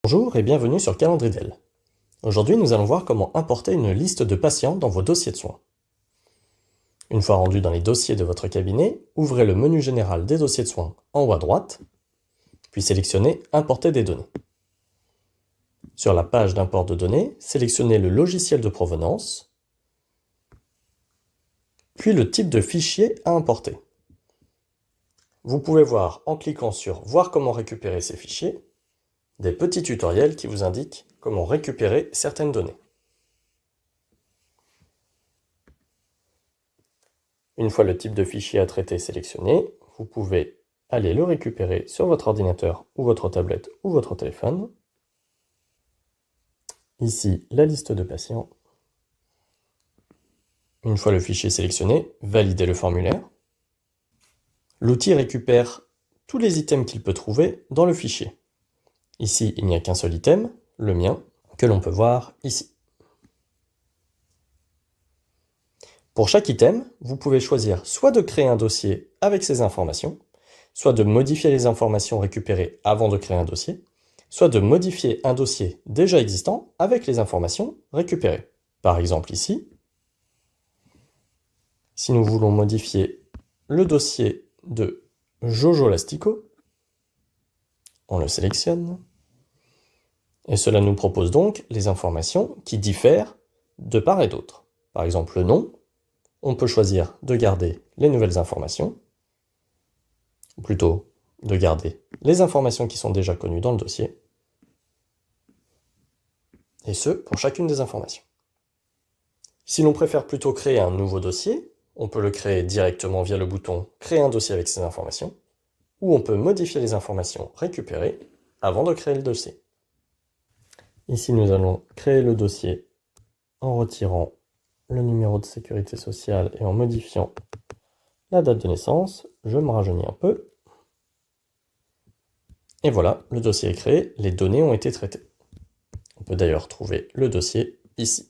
Bonjour et bienvenue sur Calendridel. Aujourd'hui, nous allons voir comment importer une liste de patients dans vos dossiers de soins. Une fois rendu dans les dossiers de votre cabinet, ouvrez le menu général des dossiers de soins en haut à droite, puis sélectionnez Importer des données. Sur la page d'import de données, sélectionnez le logiciel de provenance, puis le type de fichier à importer. Vous pouvez voir en cliquant sur Voir comment récupérer ces fichiers, des petits tutoriels qui vous indiquent comment récupérer certaines données. Une fois le type de fichier à traiter sélectionné, vous pouvez aller le récupérer sur votre ordinateur ou votre tablette ou votre téléphone. Ici, la liste de patients. Une fois le fichier sélectionné, validez le formulaire. L'outil récupère tous les items qu'il peut trouver dans le fichier. Ici, il n'y a qu'un seul item, le mien, que l'on peut voir ici. Pour chaque item, vous pouvez choisir soit de créer un dossier avec ces informations, soit de modifier les informations récupérées avant de créer un dossier, soit de modifier un dossier déjà existant avec les informations récupérées. Par exemple ici, si nous voulons modifier le dossier de Jojo Lastico, on le sélectionne, et cela nous propose donc les informations qui diffèrent de part et d'autre. Par exemple le nom, on peut choisir de garder les nouvelles informations, ou plutôt de garder les informations qui sont déjà connues dans le dossier, et ce, pour chacune des informations. Si l'on préfère plutôt créer un nouveau dossier, on peut le créer directement via le bouton « Créer un dossier avec ces informations », ou on peut modifier les informations récupérées avant de créer le dossier. Ici, nous allons créer le dossier en retirant le numéro de sécurité sociale et en modifiant la date de naissance. Je me rajeunis un peu. Et voilà, le dossier est créé, les données ont été traitées. On peut d'ailleurs trouver le dossier ici.